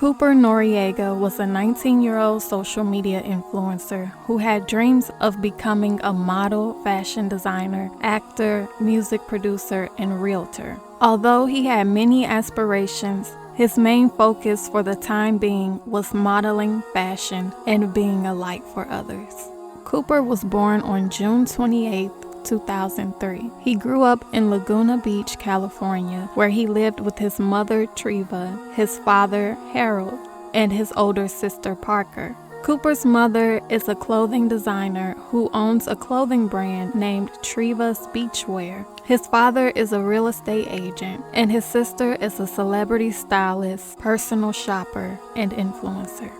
Cooper Noriega was a 19-year-old social media influencer who had dreams of becoming a model, fashion designer, actor, music producer, and realtor. Although he had many aspirations, his main focus for the time being was modeling, fashion, and being a light for others. Cooper was born on June 28, 2003. He grew up in Laguna Beach, California, where he lived with his mother, Treva, his father, Harold, and his older sister, Parker. Cooper's mother is a clothing designer who owns a clothing brand named Treva's Beachwear. His father is a real estate agent, and his sister is a celebrity stylist, personal shopper, and influencer.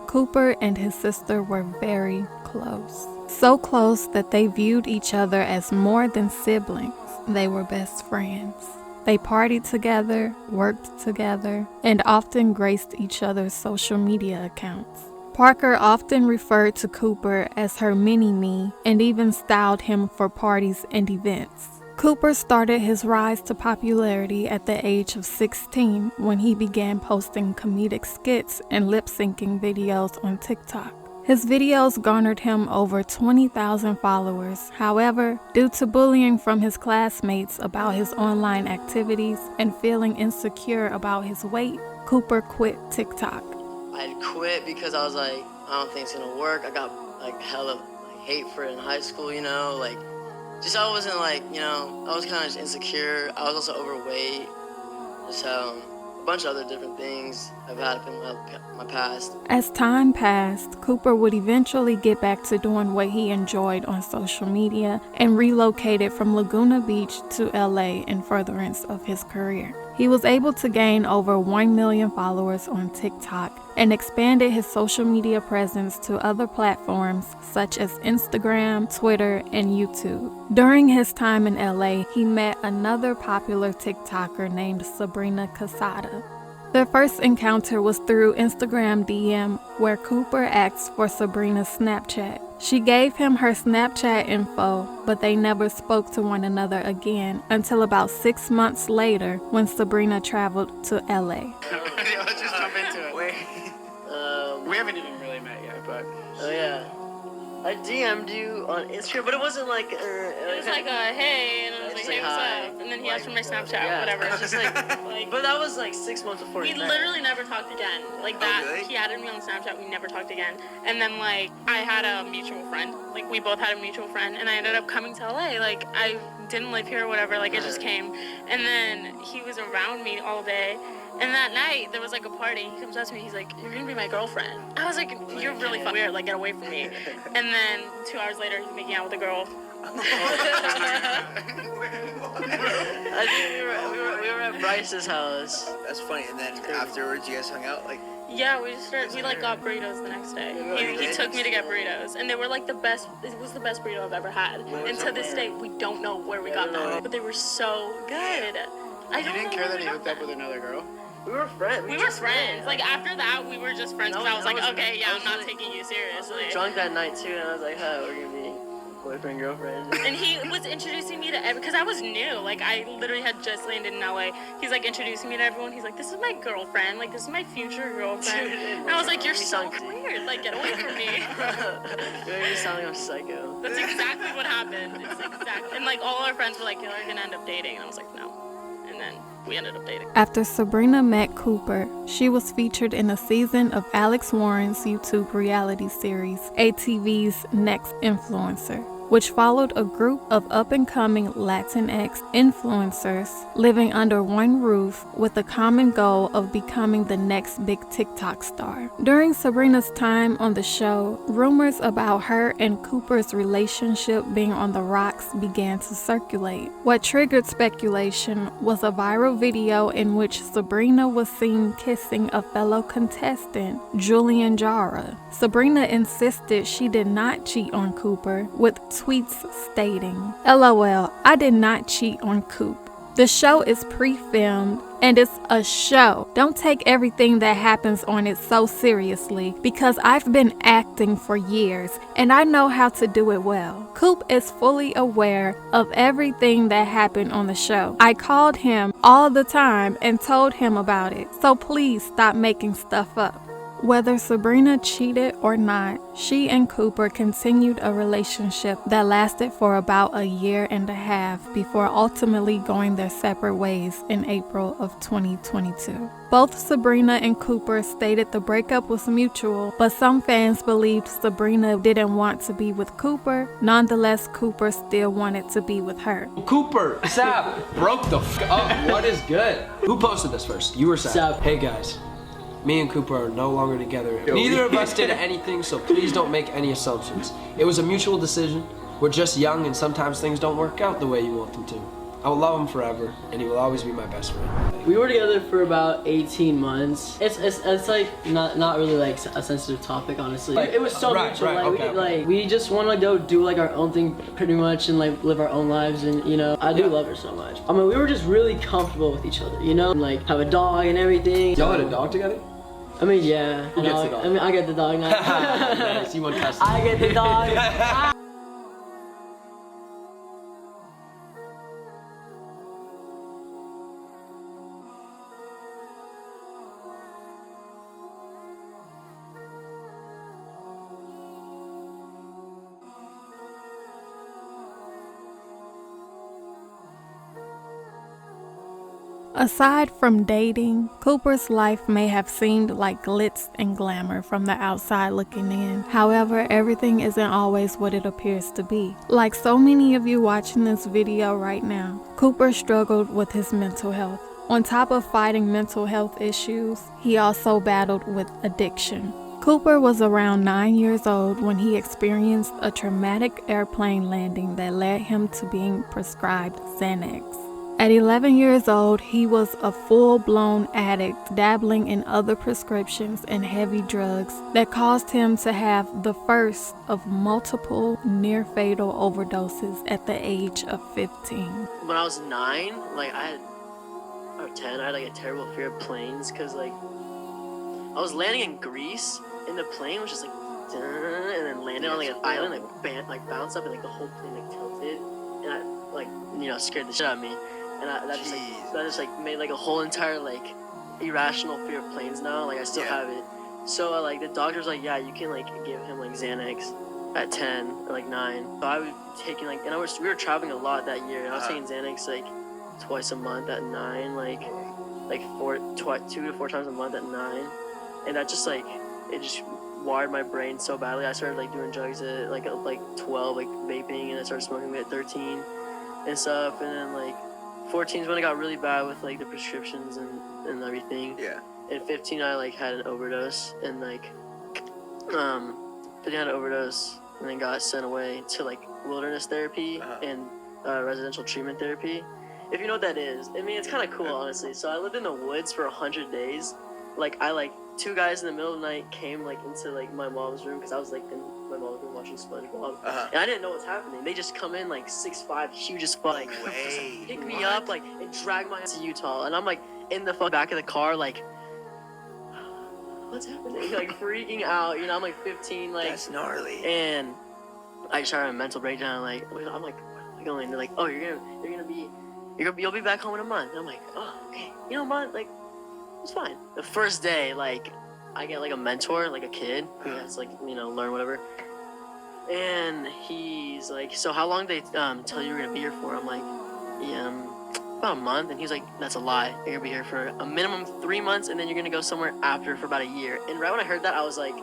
Cooper and his sister were very close. So close that they viewed each other as more than siblings. They were best friends. They partied together, worked together, and often graced each other's social media accounts. Parker often referred to Cooper as her mini-me and even styled him for parties and events. Cooper started his rise to popularity at the age of 16 when he began posting comedic skits and lip-syncing videos on TikTok. His videos garnered him over 20,000 followers. However, due to bullying from his classmates about his online activities and feeling insecure about his weight, Cooper quit TikTok. I quit because I was like, I don't think it's gonna work. I got like hella hate for it in high school, I wasn't I was kind of just insecure. I was also overweight. So a bunch of other different things have happened in my past. As time passed, Cooper would eventually get back to doing what he enjoyed on social media and relocated from Laguna Beach to LA in furtherance of his career. He was able to gain over 1 million followers on TikTok and expanded his social media presence to other platforms such as Instagram, Twitter, and YouTube. During his time in LA, he met another popular TikToker named Sabrina Quesada. Their first encounter was through Instagram DM, where Cooper asked for Sabrina's Snapchat. She gave him her Snapchat info, but they never spoke to one another again until about 6 months later when Sabrina traveled to LA. Let's just jump into it. Wait. We haven't even really met yet, but... Oh, yeah. I DM'd you on Instagram, but it wasn't like... it was like a hey, and I was like, hey, what's hi. up? And then he asked for my Snapchat, whatever. It's just like... But that was like 6 months before we literally never talked again. Like that, really? He added me on Snapchat, we never talked again. And then I had a mutual friend. We both had a mutual friend, and I ended up coming to LA. I didn't live here or whatever, I just came. And then he was around me all day. And that night, there was a party. He comes up to me, he's like, you're gonna be my girlfriend. I was like, you're really fucking weird, get away from me. And then 2 hours later, he's making out with a girl. I think we were at Bryce's house. That's funny. And then afterwards, you guys hung out? Yeah, we got burritos the next day. He took me to get burritos, and they were the best. It was the best burrito I've ever had. And to this day, we don't know where we got them, but they were so good. You didn't care that he hooked up with another girl? We were friends. We were friends. After that, we were just friends because I was like, okay, yeah, I'm not taking you seriously. I was drunk that night too, and I was like, we're gonna be boyfriend, girlfriend. And he was introducing me to everyone, because I was new. I literally had just landed in LA. He's introducing me to everyone. He's like, this is my girlfriend. This is my future girlfriend. And I was like, you're so weird. Get away from me. You sound like a psycho. That's exactly what happened. And all our friends were like, you're gonna end up dating. And I was like, no. And then we ended up dating. After Sabrina met Cooper, she was featured in a season of Alex Warren's YouTube reality series, ATV's Next Influencer, which followed a group of up-and-coming Latinx influencers living under one roof with the common goal of becoming the next big TikTok star. During Sabrina's time on the show, rumors about her and Cooper's relationship being on the rocks began to circulate. What triggered speculation was a viral video in which Sabrina was seen kissing a fellow contestant, Julian Jara. Sabrina insisted she did not cheat on Cooper, with tweets stating, LOL, I did not cheat on Coop. The show is pre-filmed and it's a show. Don't take everything that happens on it so seriously because I've been acting for years and I know how to do it well. Coop is fully aware of everything that happened on the show. I called him all the time and told him about it, so please stop making stuff up. Whether Sabrina cheated or not, she and Cooper continued a relationship that lasted for about a year and a half before ultimately going their separate ways in April of 2022. Both Sabrina and Cooper stated the breakup was mutual, but some fans believed Sabrina didn't want to be with Cooper. Nonetheless, Cooper still wanted to be with her. Cooper, Sab, broke the f up. What is good? Who posted this first? You or Sab? Sab. Hey guys. Me and Cooper are no longer together. Neither of us did anything, so please don't make any assumptions. It was a mutual decision. We're just young and sometimes things don't work out the way you want them to. I will love him forever, and he will always be my best friend. We were together for about 18 months. It's like not really like a sensitive topic, honestly. It was so mutual. We just want to go do like our own thing pretty much and like live our own lives, and you know, I do love her so much. I mean, we were just really comfortable with each other, you know, and, like have a dog and everything. Y'all had a dog together? I mean, yeah. Who gets the dog? I mean, I get the dog now. Nice, you want custody. I get the dog. Aside from dating, Cooper's life may have seemed like glitz and glamour from the outside looking in. However, everything isn't always what it appears to be. Like so many of you watching this video right now, Cooper struggled with his mental health. On top of fighting mental health issues, he also battled with addiction. Cooper was around 9 years old when he experienced a traumatic airplane landing that led him to being prescribed Xanax. At 11 years old, he was a full-blown addict, dabbling in other prescriptions and heavy drugs that caused him to have the first of multiple near-fatal overdoses at the age of 15. When I was 9, like or 10, I had like a terrible fear of planes because like I was landing in Greece and the plane was just like and then landed on like an island, like bounced up and like the whole plane like tilted, and I like scared the shit out of me. And that just made like a whole entire like irrational fear of planes now. Like I still have it. So like the doctor's like, yeah, you can like give him like Xanax at 10 or like 9. So I was taking like, and we were traveling a lot that year, and I was taking Xanax like twice a month at 9, like 2 to 4 times a month at 9, and that just like it just wired my brain so badly. I started like doing drugs at like 12, like vaping, and I started smoking at 13 and stuff, and then like 14 is when it got really bad with like the prescriptions and everything. Yeah. At 15 I like had an overdose and like 15 had an overdose and then got sent away to like wilderness therapy and residential treatment therapy. If you know what that is, I mean it's kind of cool honestly. So I lived in the woods for 100 days. Like I 2 guys in the middle of the night came like into like my mom's room because I was like in my mom's room watching SpongeBob, and I didn't know what's happening. They just come in like 6'5", huge as fuck, like pick me up like and drag my ass to Utah, and I'm like in the back of the car like, what's happening? Like freaking out, I'm like 15, like that's gnarly, and I just had a mental breakdown. Like I'm like, going, they're like, oh you'll be back home in a month. And I'm like, oh okay, month, like it's fine. The first day, like I get like a mentor, like a kid who has like learn whatever, and he's like, so how long did they tell you you're gonna be here for? I'm like, yeah, about a month. And he's like, that's a lie, you're gonna be here for a minimum 3 months, and then you're gonna go somewhere after for about a year. And right when I heard that, I was like,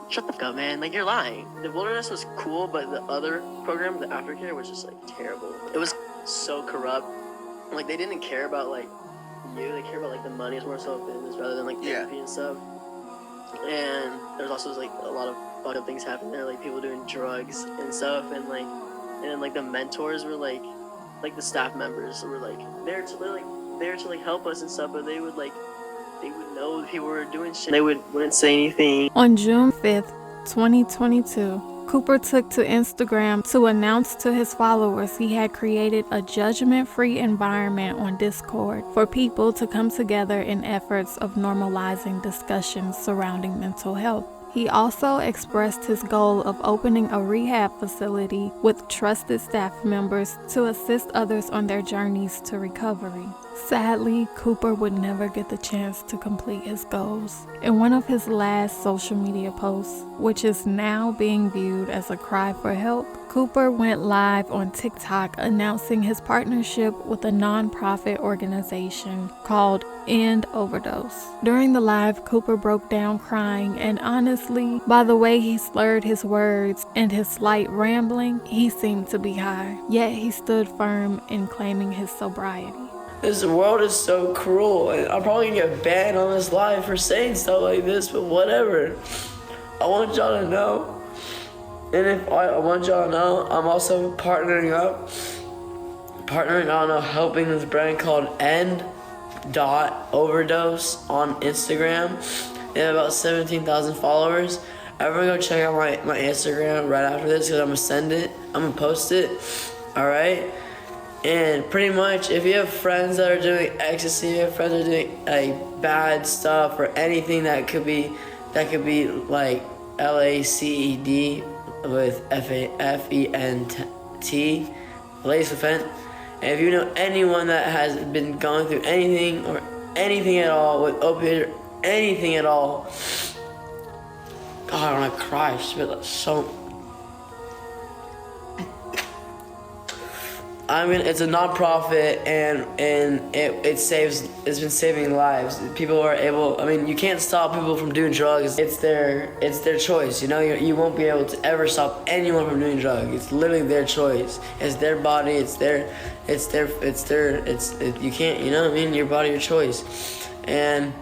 shut the fuck up, man, like you're lying. The wilderness was cool, but the other program, the aftercare, was just like terrible. It was so corrupt. Like they didn't care about like they care about like the money. It's more so business rather than like therapy and stuff. And there's also like a lot of fucked up things happening there, like people doing drugs and stuff, and then like the mentors were like the staff members were like there to help us and stuff, but they would know people were doing shit. They wouldn't say anything. On June 5th, 2022, Cooper took to Instagram to announce to his followers he had created a judgment-free environment on Discord for people to come together in efforts of normalizing discussions surrounding mental health. He also expressed his goal of opening a rehab facility with trusted staff members to assist others on their journeys to recovery. Sadly, Cooper would never get the chance to complete his goals. In one of his last social media posts, which is now being viewed as a cry for help, Cooper went live on TikTok announcing his partnership with a non-profit organization called End Overdose. During the live, Cooper broke down crying, and honestly, by the way he slurred his words and his slight rambling, he seemed to be high. Yet he stood firm in claiming his sobriety. This world is so cruel, and I'm probably gonna get banned on this live for saying stuff like this, but whatever. I want y'all to know. And if I want y'all to know, I'm also partnering on helping this brand called End.Overdose on Instagram. They have about 17,000 followers. Everyone go check out my Instagram right after this, because I'm gonna post it, all right? And pretty much, if you have friends that are doing ecstasy, if you have friends that are doing like bad stuff or anything that could be like LACED with FENT, laced with fent. And if you know anyone that has been going through anything or anything at all with opiates or anything at all, God, I want to cry. It's a non-profit, and it's been saving lives. People are able, you can't stop people from doing drugs. It's their choice, you won't be able to ever stop anyone from doing drugs. It's literally their choice. It's their body, you can't, your body, your choice. And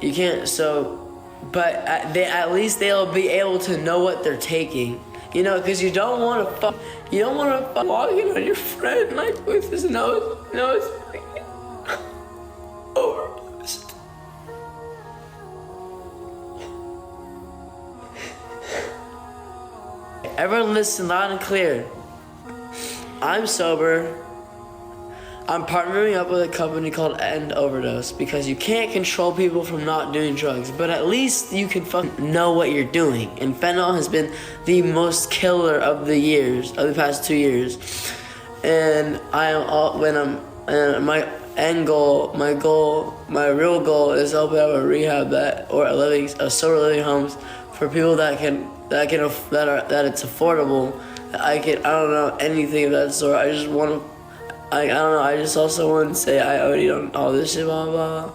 you can't, but at least they'll be able to know what they're taking. Because you don't want to walk in on your friend with his nose overdosed. Everyone listen loud and clear. I'm sober. I'm partnering up with a company called End Overdose because you can't control people from not doing drugs, but at least you can fucking know what you're doing. And fentanyl has been the most killer of the past 2 years. And my real goal is to open up a rehab a sober living homes for people that it's affordable. I don't know anything of that sort. I just want to. I don't know, I just also want to say I already done all this shit, blah, blah, blah.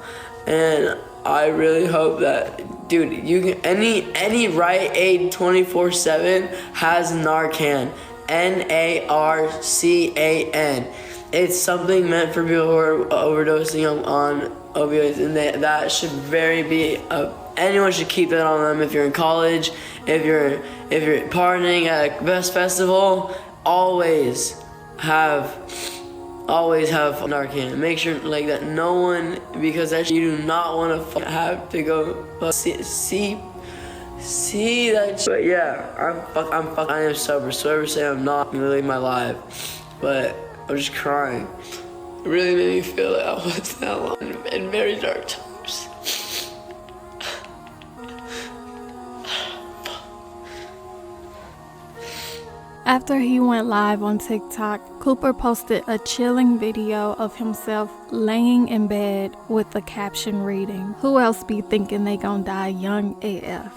And I really hope that, dude, you can, any Rite Aid 24/7 has Narcan, Narcan. It's something meant for people who are overdosing on opioids, and that should anyone should keep that on them. If you're in college, if you're partying at a Bffs festival, always have Narcan. Make sure that no one, because you do not want to have to go see that. But yeah, I am sober. So ever say I'm not living my life, but I'm just crying. It really made me feel like I was that long in very dark times. After he went live on TikTok, Cooper posted a chilling video of himself laying in bed with the caption reading, "Who else be thinking they gon' die young AF?"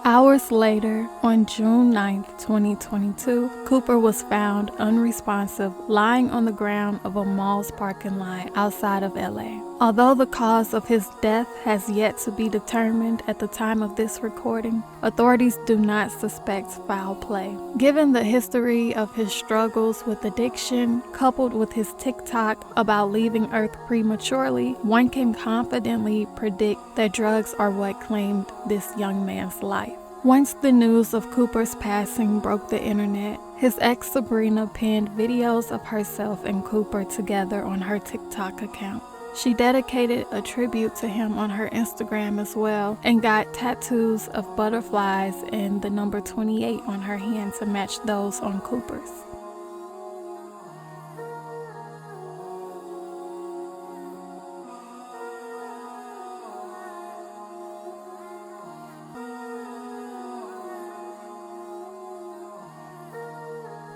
Hours later, on June 9th, 2022, Cooper was found unresponsive, lying on the ground of a mall's parking lot outside of LA. Although the cause of his death has yet to be determined at the time of this recording, authorities do not suspect foul play. Given the history of his struggles with addiction, coupled with his TikTok about leaving Earth prematurely, one can confidently predict that drugs are what claimed this young man's life. Once the news of Cooper's passing broke the internet, his ex Sabrina pinned videos of herself and Cooper together on her TikTok account. She dedicated a tribute to him on her Instagram as well and got tattoos of butterflies and the number 28 on her hand to match those on Cooper's.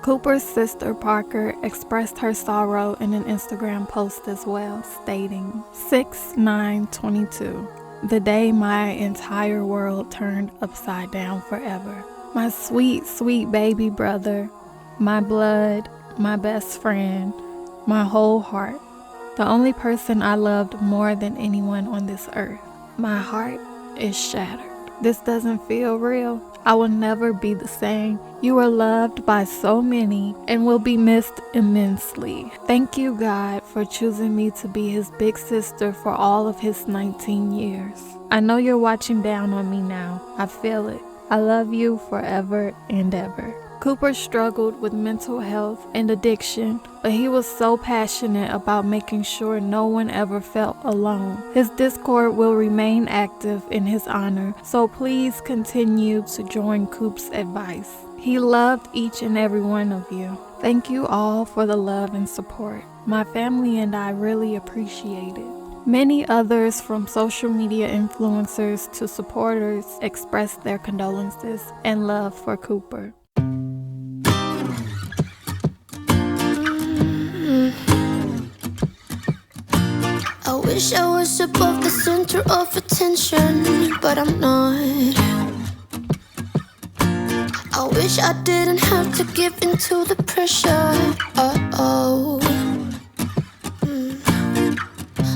Cooper's sister Parker expressed her sorrow in an Instagram post as well, stating, 6/9/22, the day my entire world turned upside down forever. My sweet, sweet baby brother, my blood, my best friend, my whole heart, the only person I loved more than anyone on this earth. My heart is shattered. This doesn't feel real. I will never be the same. You are loved by so many and will be missed immensely. Thank you, God, for choosing me to be his big sister for all of his 19 years. I know you're watching down on me now. I feel it. I love you forever and ever. Cooper struggled with mental health and addiction, but he was so passionate about making sure no one ever felt alone. His Discord will remain active in his honor, so please continue to join Coop's advice. He loved each and every one of you. Thank you all for the love and support. My family and I really appreciate it. Many others, from social media influencers to supporters, expressed their condolences and love for Cooper. I wish I was above the center of attention, but I'm not. I wish I didn't have to give in to the pressure.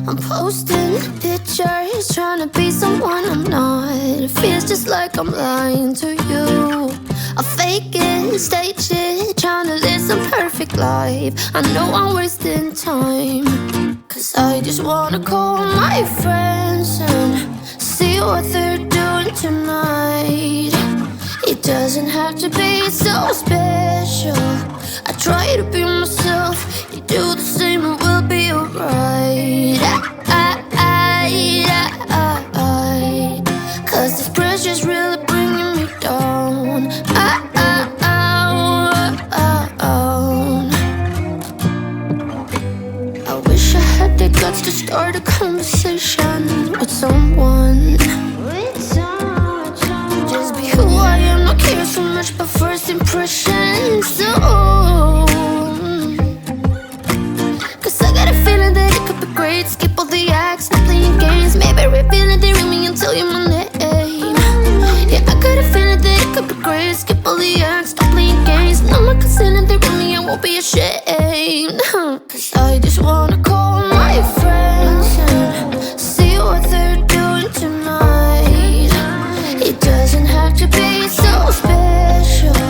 I'm posting pictures, trying to be someone I'm not. It feels just like I'm lying to you. I fake it, stage it, trying to live some perfect life. I know I'm wasting time, 'cause I just wanna call my friends and see what they're doing tonight. It doesn't have to be so special. I try to be myself, you do the same and we'll be alright. 'Cause this pressure's really bringing me down. I wish I had the guts to start a conversation with someone. Just be who I am, not care so much about first impressions. So, 'cause I got a feeling that it could be great. Skip all the acts, stop playing games. Maybe reveal it, they ring me and tell you my name. Yeah, I got a feeling that it could be great. Skip all the acts, stop playing games. No more concealing, they ring me, I won't be ashamed. 'Cause I just wanna call my friends and see what they're doing tonight. It doesn't have to be so special.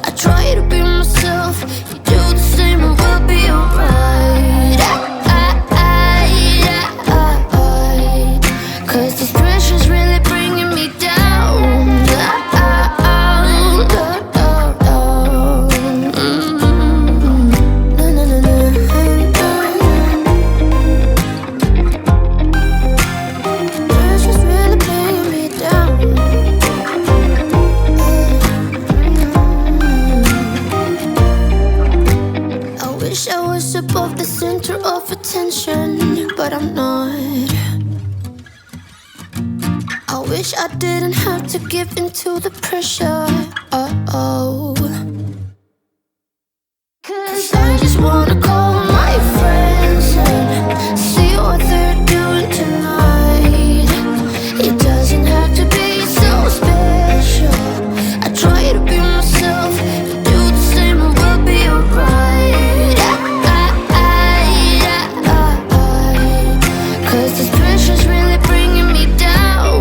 I try to be myself, you do the same and we'll be alright. 'Cause this pressure's really bringing me down. Pressure's really bringing me down. I wish I was above the center of attention, but I'm not. I wish I didn't have to give in to the pressure. 'Cause I just wanna call my friends and see what they're doing tonight. It doesn't have to be so special. I try to be myself, you do the same and we'll be alright. 'Cause this pressure's really bringing me down.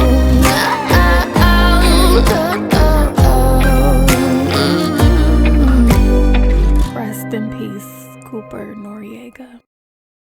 Rest in peace, Cooper Noriega.